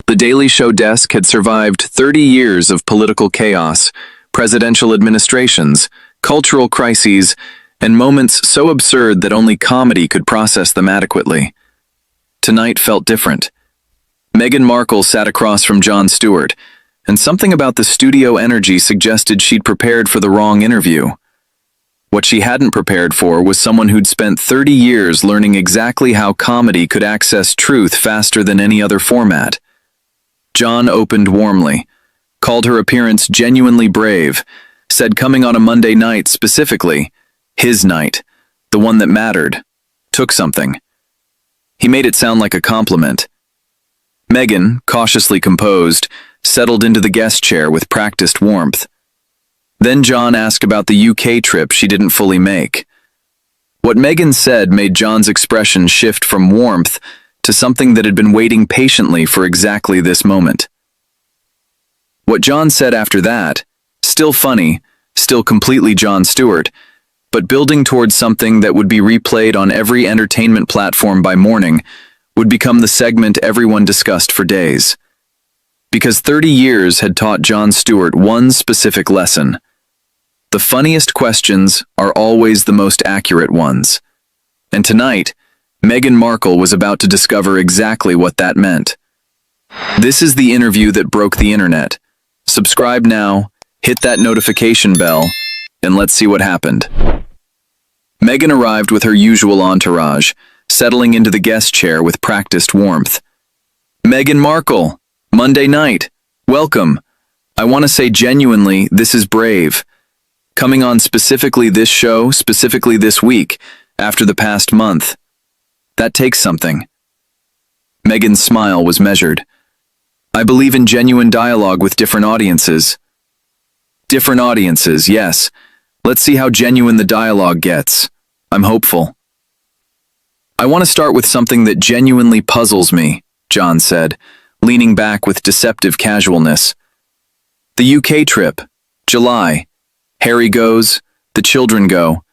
The Daily Show desk had survived 30 years of political chaos, presidential administrations, cultural crises, and moments so absurd that only comedy could process them adequately. Tonight felt different. MeghanMarkle sat across from Jon Stewart, and something about the studio energy suggested she'd prepared for the wrong interview. What she hadn't prepared for was someone who'd spent 30 years learning exactly how comedy could access truth faster than any other format. Jon opened warmly, called her appearance genuinely brave, said coming on a Monday night specifically, his night, the one that mattered, took something. He made it sound like a compliment. Meghan, cautiously composed, settled into the guest chair with practiced warmth. Then Jon asked about the UK trip she didn't fully make. What Meghan said made Jon's expression shift from warmth to something that had been waiting patiently for exactly this moment. What Jon said after that, still funny, still completely Jon Stewart, but building towards something that would be replayed on every entertainment platform by morning, would become the segment everyone discussed for days. Because 30 years had taught Jon Stewart one specific lesson. The funniest questions are always the most accurate ones. And tonight, MeghanMarkle was about to discover exactly what that meant. This is the interview that broke the internet. Subscribe now, hit that notification bell, and let's see what happened. Meghan arrived with her usual entourage, settling into the guest chair with practiced warmth. MeghanMarkle, Monday night, welcome. I want to say genuinely, this is brave. Coming on specifically this show, specifically this week, after the past month. That takes something. Meghan's smile was measured. I believe in genuine dialogue with different audiences. Different audiences, yes. Let's see how genuine the dialogue gets. I'm hopeful. I want to start with something that genuinely puzzles me, Jon said, leaning back with deceptive casualness. The UK trip, July. Harry goes, the children go.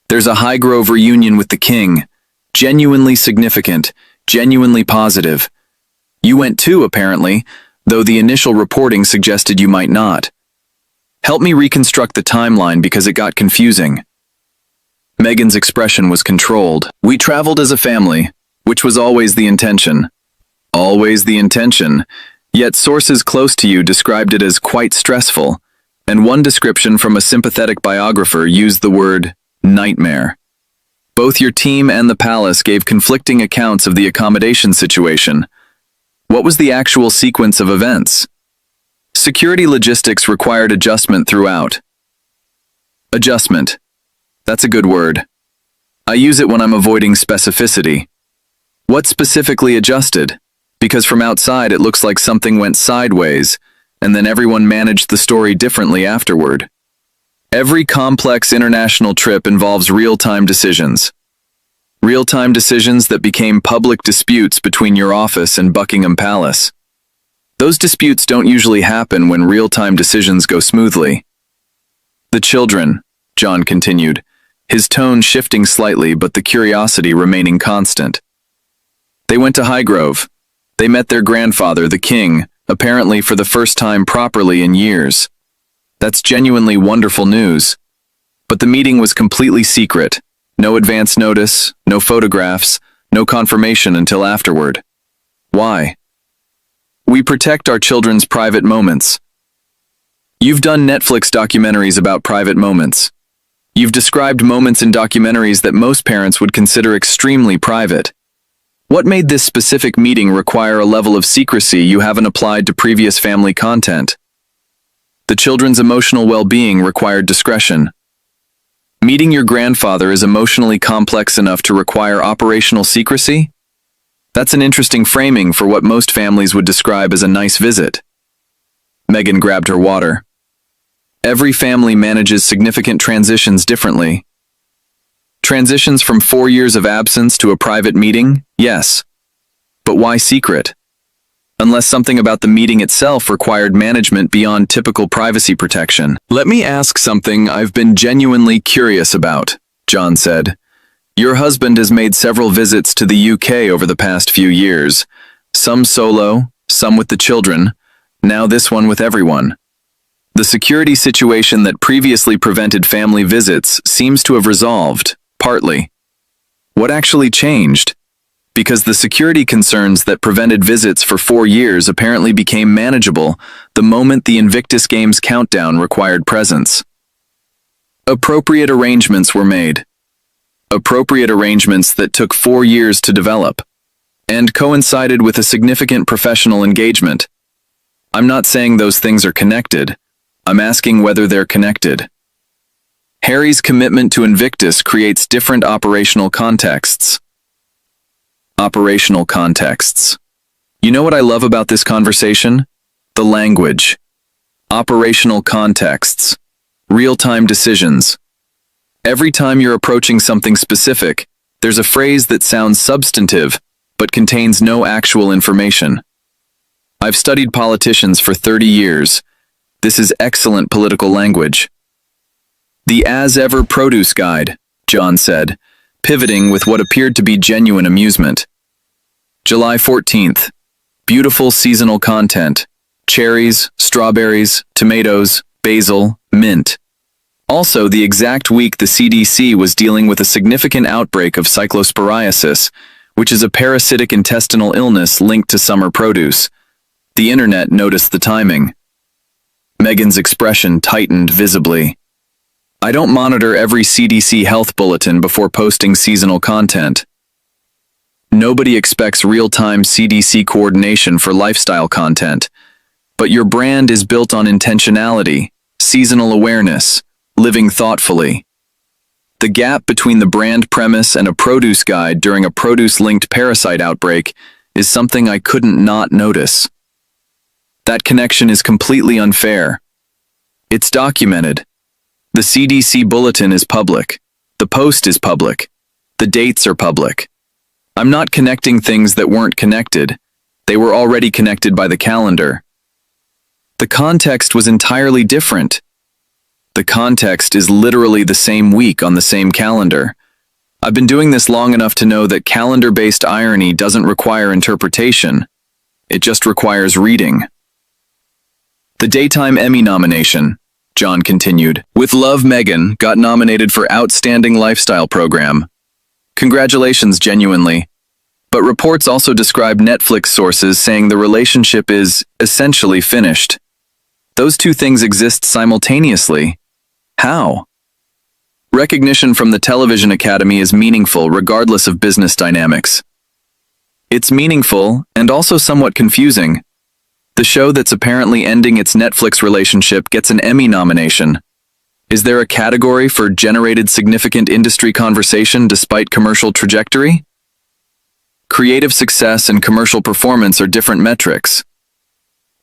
There's a Highgrove reunion with the king. Genuinely significant, genuinely positive. You went too, apparently, though the initial reporting suggested you might not. Help me reconstruct the timeline because it got confusing. Meghan's expression was controlled. We traveled as a family, which was always the intention. Always the intention, yet sources close to you described it as quite stressful, and one description from a sympathetic biographer used the word nightmare. Both your team and the palace gave conflicting accounts of the accommodation situation. What was the actual sequence of events? Security logistics required adjustment throughout. Adjustment. That's a good word. I use it when I'm avoiding specificity. What specifically adjusted? Because from outside it looks like something went sideways, and then everyone managed the story differently afterward. Every complex international trip involves real-time decisions. Real-time decisions that became public disputes between your office and Buckingham Palace. Those disputes don't usually happen when real-time decisions go smoothly. The children, Jon continued, his tone shifting slightly but the curiosity remaining constant. They went to Highgrove. They met their grandfather, the king, apparently for the first time properly in years. That's genuinely wonderful news. But the meeting was completely secret. No advance notice, no photographs, no confirmation until afterward. Why? We protect our children's private moments. You've done Netflix documentaries about private moments. You've described moments in documentaries that most parents would consider extremely private. What made this specific meeting require a level of secrecy you haven't applied to previous family content? The children's emotional well-being required discretion. Meeting your grandfather is emotionally complex enough to require operational secrecy? That's an interesting framing for what most families would describe as a nice visit. Meghan grabbed her water. Every family manages significant transitions differently. Transitions from 4 years of absence to a private meeting? Yes. But why secret? Unless something about the meeting itself required management beyond typical privacy protection. Let me ask something I've been genuinely curious about, Jon said. Your husband has made several visits to the UK over the past few years. Some solo, some with the children, now this one with everyone. The security situation that previously prevented family visits seems to have resolved, partly. What actually changed? Because the security concerns that prevented visits for 4 years apparently became manageable the moment the Invictus Games countdown required presence. Appropriate arrangements were made. Appropriate arrangements that took 4 years to develop, and coincided with a significant professional engagement. I'm not saying those things are connected. I'm asking whether they're connected. Harry's commitment to Invictus creates different operational contexts. Operational contexts. You know what I love about this conversation? The language. Operational contexts. Real-time decisions. Every time you're approaching something specific, there's a phrase that sounds substantive, but contains no actual information. I've studied politicians for 30 years. This is excellent political language. The as-ever produce guide, Jon said, pivoting with what appeared to be genuine amusement. July 14th. Beautiful seasonal content. Cherries, strawberries, tomatoes, basil, mint. Also, the exact week the CDC was dealing with a significant outbreak of cyclosporiasis, which is a parasitic intestinal illness linked to summer produce. The internet noticed the timing. Meghan's expression tightened visibly. I don't monitor every CDC health bulletin before posting seasonal content. Nobody expects real-time CDC coordination for lifestyle content, but your brand is built on intentionality, seasonal awareness, living thoughtfully. The gap between the brand premise and a produce guide during a produce-linked parasite outbreak is something I couldn't not notice. That connection is completely unfair. It's documented. The CDC bulletin is public. The post is public. The dates are public. I'm not connecting things that weren't connected. They were already connected by the calendar. The context was entirely different. The context is literally the same week on the same calendar. I've been doing this long enough to know that calendar-based irony doesn't require interpretation. It just requires reading. The Daytime Emmy nomination, Jon continued, with love Meghan got nominated for Outstanding Lifestyle Program. Congratulations, genuinely. But reports also describe Netflix sources saying the relationship is essentially finished. Those two things exist simultaneously. How? Recognition from the Television Academy is meaningful regardless of business dynamics. It's meaningful and also somewhat confusing. The show that's apparently ending its Netflix relationship gets an Emmy nomination. Is there a category for generated significant industry conversation despite commercial trajectory? Creative success and commercial performance are different metrics.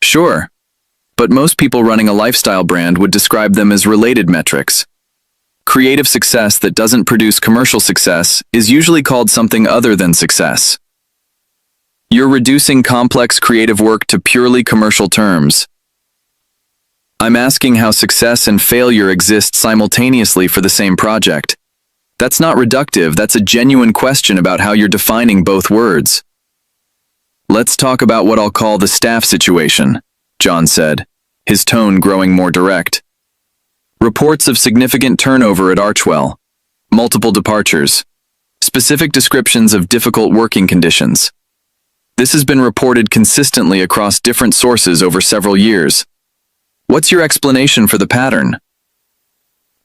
Sure, but most people running a lifestyle brand would describe them as related metrics. Creative success that doesn't produce commercial success is usually called something other than success. You're reducing complex creative work to purely commercial terms. I'm asking how success and failure exist simultaneously for the same project. That's not reductive, that's a genuine question about how you're defining both words. Let's talk about what I'll call the staff situation, Jon said, his tone growing more direct. Reports of significant turnover at Archewell, multiple departures, specific descriptions of difficult working conditions. This has been reported consistently across different sources over several years. What's your explanation for the pattern?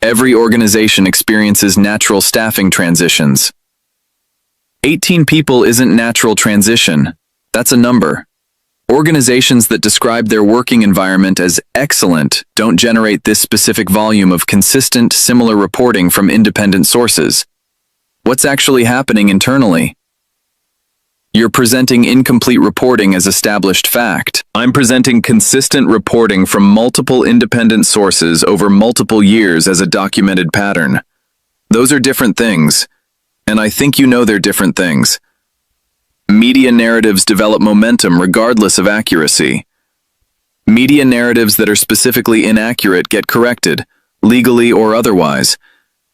Every organization experiences natural staffing transitions. 18 people isn't natural transition. That's a number. Organizations that describe their working environment as excellent don't generate this specific volume of consistent, similar reporting from independent sources. What's actually happening internally? You're presenting incomplete reporting as established fact. I'm presenting consistent reporting from multiple independent sources over multiple years as a documented pattern. Those are different things, and I think you know they're different things. Media narratives develop momentum regardless of accuracy. Media narratives that are specifically inaccurate get corrected, legally or otherwise.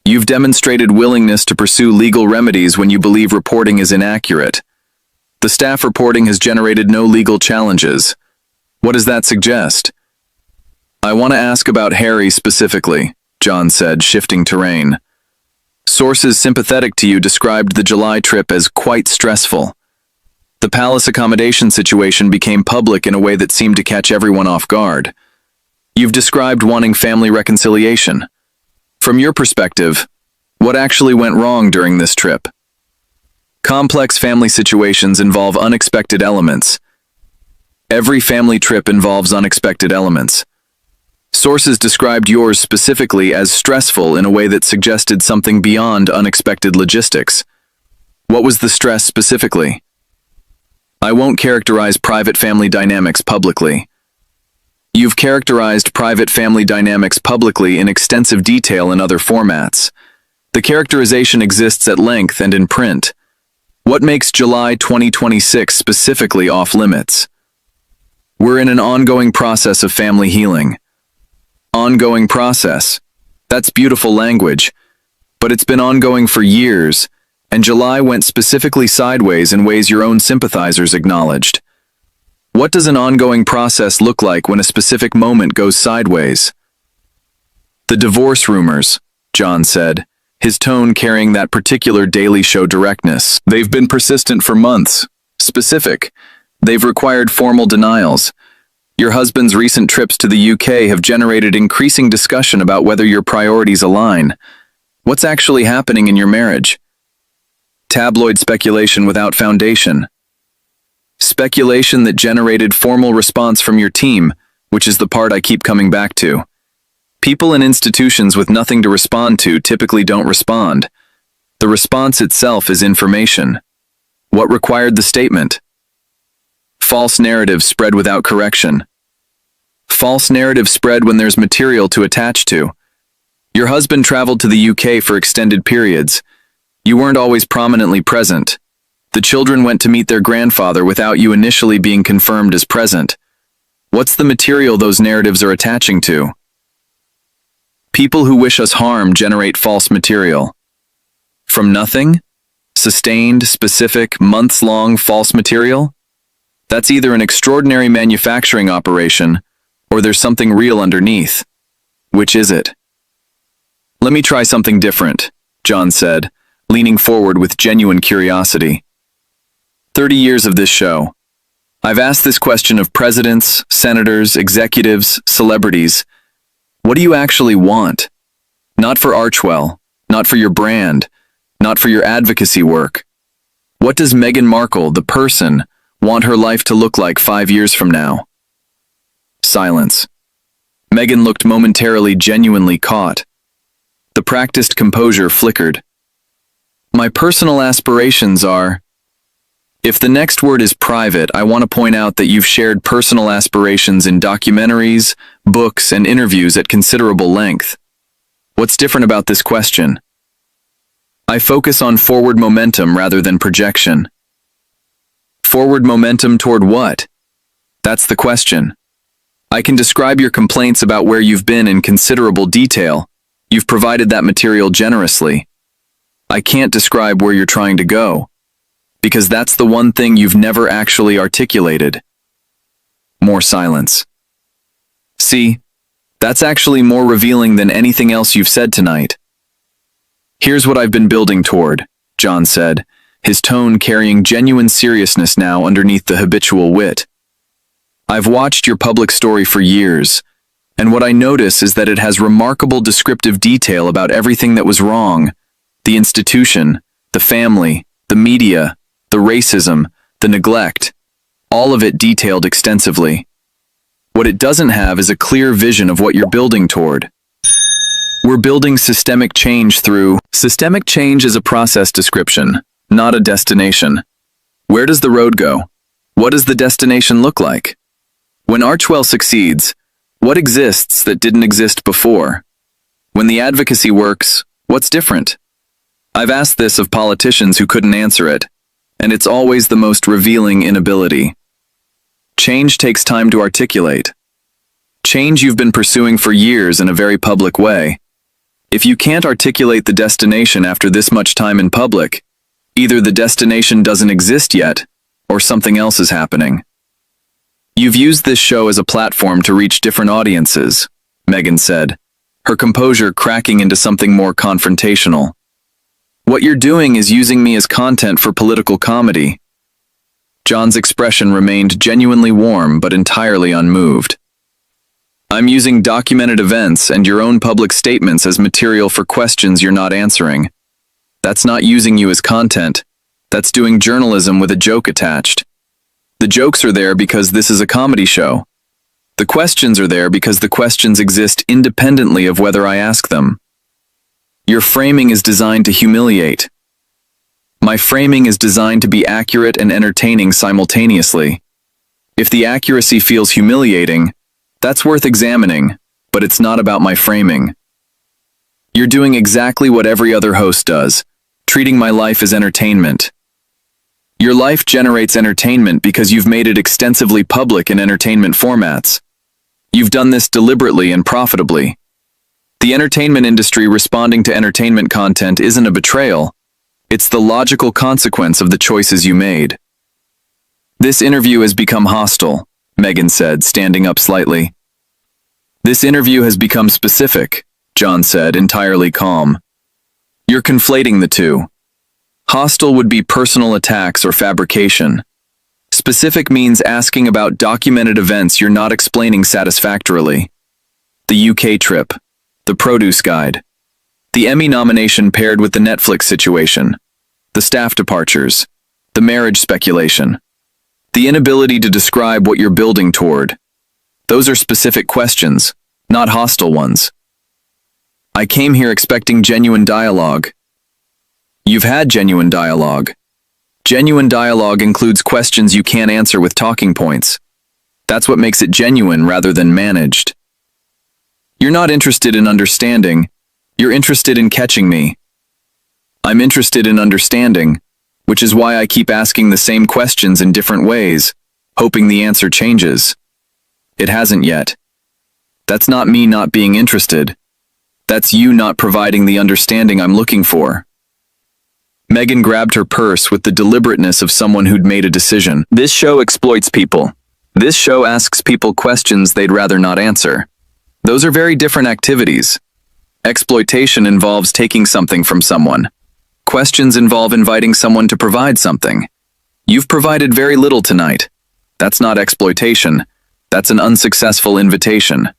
You've demonstrated willingness to pursue legal remedies when you believe reporting is inaccurate. The staff reporting has generated no legal challenges. What does that suggest? I want to ask about Harry specifically, Jon said, shifting terrain. Sources sympathetic to you described the July trip as quite stressful. The palace accommodation situation became public in a way that seemed to catch everyone off guard. You've described wanting family reconciliation. From your perspective, what actually went wrong during this trip? Complex family situations involve unexpected elements. Every family trip involves unexpected elements. Sources described yours specifically as stressful in a way that suggested something beyond unexpected logistics. What was the stress specifically? I won't characterize private family dynamics publicly. You've characterized private family dynamics publicly in extensive detail in other formats. The characterization exists at length and in print. What makes July 2026 specifically off-limits? We're in an ongoing process of family healing. Ongoing process. That's beautiful language. But it's been ongoing for years, and July went specifically sideways in ways your own sympathizers acknowledged. What does an ongoing process look like when a specific moment goes sideways? The divorce rumors, Jon said, his tone carrying that particular Daily Show directness. They've been persistent for months. Specific. They've required formal denials. Your husband's recent trips to the UK have generated increasing discussion about whether your priorities align. What's actually happening in your marriage? Tabloid speculation without foundation. Speculation that generated formal response from your team, which is the part I keep coming back to. People in institutions with nothing to respond to typically don't respond. The response itself is information. What required the statement? False narrative spread without correction. False narrative spread when there's material to attach to. Your husband traveled to the UK for extended periods. You weren't always prominently present. The children went to meet their grandfather without you initially being confirmed as present. What's the material those narratives are attaching to? People who wish us harm generate false material. From nothing? Sustained, specific, months-long false material? That's either an extraordinary manufacturing operation, or there's something real underneath. Which is it? Let me try something different, Jon said, leaning forward with genuine curiosity. 30 years of this show. I've asked this question of presidents, senators, executives, celebrities. What do you actually want? Not for Archwell, not for your brand, not for your advocacy work. What does MeghanMarkle, the person, want her life to look like 5 years from now? Silence. Meghan looked momentarily genuinely caught. The practiced composure flickered. My personal aspirations are... If the next word is private, I want to point out that you've shared personal aspirations in documentaries, books, and interviews at considerable length. What's different about this question? I focus on forward momentum rather than projection. Forward momentum toward what? That's the question. I can describe your complaints about where you've been in considerable detail. You've provided that material generously. I can't describe where you're trying to go, because that's the one thing you've never actually articulated. More silence. See, that's actually more revealing than anything else you've said tonight. Here's what I've been building toward, Jon said, his tone carrying genuine seriousness now underneath the habitual wit. I've watched your public story for years, and what I notice is that it has remarkable descriptive detail about everything that was wrong: the institution, the family, the media, the racism, the neglect, all of it detailed extensively. What it doesn't have is a clear vision of what you're building toward. We're building systemic change through... Systemic change is a process description, not a destination. Where does the road go? What does the destination look like? When Archwell succeeds, what exists that didn't exist before? When the advocacy works, what's different? I've asked this of politicians who couldn't answer it, and it's always the most revealing inability. Change takes time to articulate. Change you've been pursuing for years in a very public way. If you can't articulate the destination after this much time in public, either the destination doesn't exist yet, or something else is happening. You've used this show as a platform to reach different audiences, Meghan said, her composure cracking into something more confrontational. What you're doing is using me as content for political comedy. Jon's expression remained genuinely warm but entirely unmoved. I'm using documented events and your own public statements as material for questions you're not answering. That's not using you as content. That's doing journalism with a joke attached. The jokes are there because this is a comedy show. The questions are there because the questions exist independently of whether I ask them. Your framing is designed to humiliate. My framing is designed to be accurate and entertaining simultaneously. If the accuracy feels humiliating, that's worth examining, but it's not about my framing. You're doing exactly what every other host does, treating my life as entertainment. Your life generates entertainment because you've made it extensively public in entertainment formats. You've done this deliberately and profitably. The entertainment industry responding to entertainment content isn't a betrayal. It's the logical consequence of the choices you made. This interview has become hostile, Meghan said, standing up slightly. This interview has become specific, Jon said, entirely calm. You're conflating the two. Hostile would be personal attacks or fabrication. Specific means asking about documented events you're not explaining satisfactorily. The UK trip. The produce guide. The Emmy nomination paired with the Netflix situation. The staff departures. The marriage speculation. The inability to describe what you're building toward. Those are specific questions, not hostile ones. I came here expecting genuine dialogue. You've had genuine dialogue. Genuine dialogue includes questions you can't answer with talking points. That's what makes it genuine rather than managed. You're not interested in understanding. You're interested in catching me. I'm interested in understanding, which is why I keep asking the same questions in different ways, hoping the answer changes. It hasn't yet. That's not me not being interested. That's you not providing the understanding I'm looking for. Meghan grabbed her purse with the deliberateness of someone who'd made a decision. This show exploits people. This show asks people questions they'd rather not answer. Those are very different activities. Exploitation involves taking something from someone. Questions involve inviting someone to provide something. You've provided very little tonight. That's not exploitation. That's an unsuccessful invitation.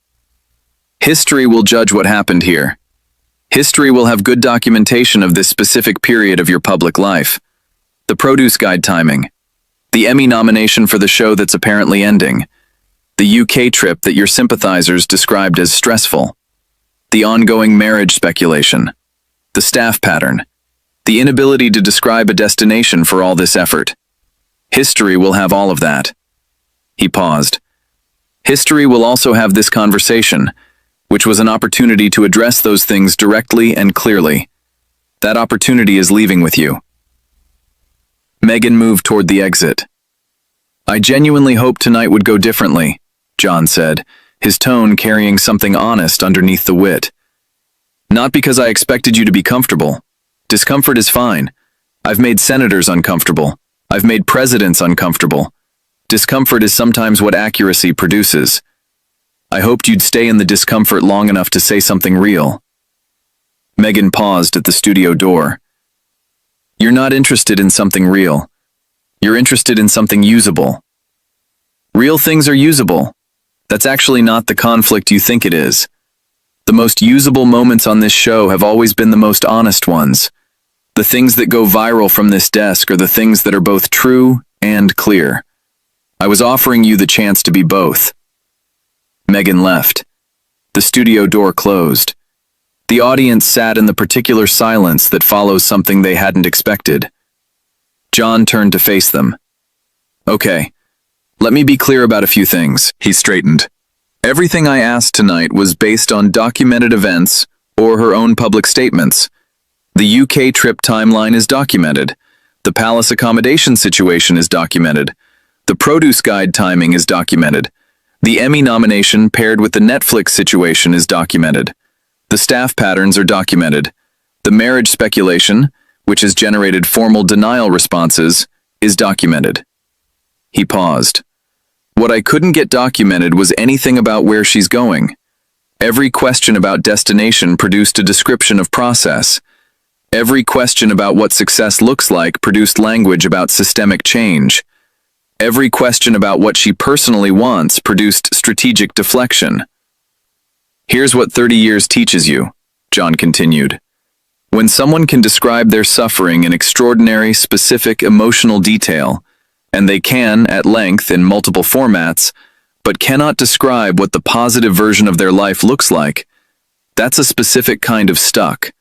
History will judge what happened here. History will have good documentation of this specific period of your public life. The produce guide timing. The Emmy nomination for the show that's apparently ending. The UK trip that your sympathizers described as stressful. The ongoing marriage speculation. The staff pattern. The inability to describe a destination for all this effort. History will have all of that. He paused. History will also have this conversation, which was an opportunity to address those things directly and clearly. That opportunity is leaving with you. Meghan moved toward the exit. I genuinely hoped tonight would go differently, Jon said, his tone carrying something honest underneath the wit. Not because I expected you to be comfortable. Discomfort is fine. I've made senators uncomfortable. I've made presidents uncomfortable. Discomfort is sometimes what accuracy produces. I hoped you'd stay in the discomfort long enough to say something real. Meghan paused at the studio door. You're not interested in something real. You're interested in something usable. Real things are usable. That's actually not the conflict you think it is. The most usable moments on this show have always been the most honest ones. The things that go viral from this desk are the things that are both true and clear. I was offering you the chance to be both. Meghan left. The studio door closed. The audience sat in the particular silence that follows something they hadn't expected. Jon turned to face them. Okay, let me be clear about a few things, he straightened. Everything I asked tonight was based on documented events or her own public statements. The UK trip timeline is documented. The palace accommodation situation is documented. The produce guide timing is documented. The Emmy nomination paired with the Netflix situation is documented. The staff patterns are documented. The marriage speculation, which has generated formal denial responses, is documented. He paused. What I couldn't get documented was anything about where she's going. Every question about destination produced a description of process. Every question about what success looks like produced language about systemic change. Every question about what she personally wants produced strategic deflection. Here's what 30 years teaches you, Jon continued. When someone can describe their suffering in extraordinary, specific, emotional detail, and they can, at length, in multiple formats, but cannot describe what the positive version of their life looks like, that's a specific kind of stuck.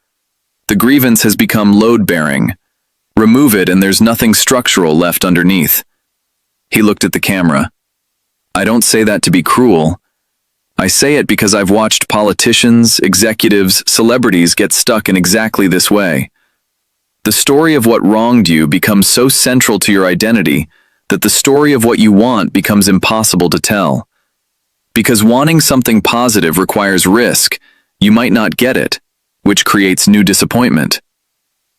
The grievance has become load-bearing. Remove it and there's nothing structural left underneath. He looked at the camera. I don't say that to be cruel. I say it because I've watched politicians, executives, celebrities get stuck in exactly this way. The story of what wronged you becomes so central to your identity that the story of what you want becomes impossible to tell. Because wanting something positive requires risk, you might not get it, which creates new disappointment.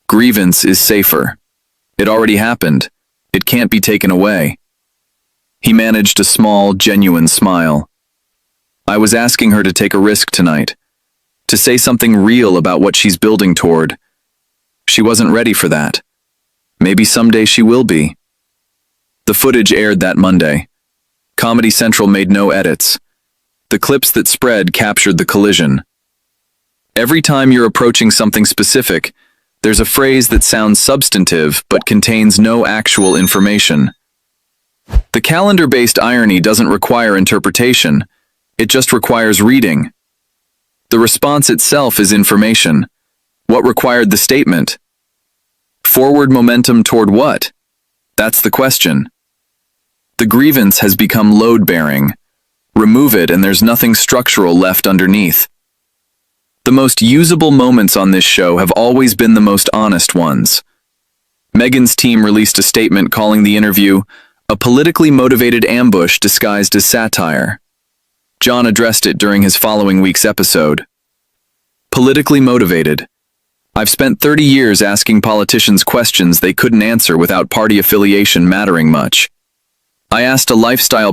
Grievance is safer. It already happened. It can't be taken away. He managed a small, genuine smile. I was asking her to take a risk tonight, to say something real about what she's building toward. She wasn't ready for that. Maybe someday she will be. The footage aired that Monday. Comedy Central made no edits. The clips that spread captured the collision. Every time you're approaching something specific, there's a phrase that sounds substantive but contains no actual information. The calendar-based irony doesn't require interpretation. It just requires reading. The response itself is information. What required the statement? Forward momentum toward what? That's the question. The grievance has become load-bearing. Remove it and there's nothing structural left underneath. The most usable moments on this show have always been the most honest ones. Meghan's team released a statement calling the interview a politically motivated ambush disguised as satire. Jon addressed it during his following week's episode. Politically motivated. I've spent 30 years asking politicians questions they couldn't answer without party affiliation mattering much. I asked a lifestyle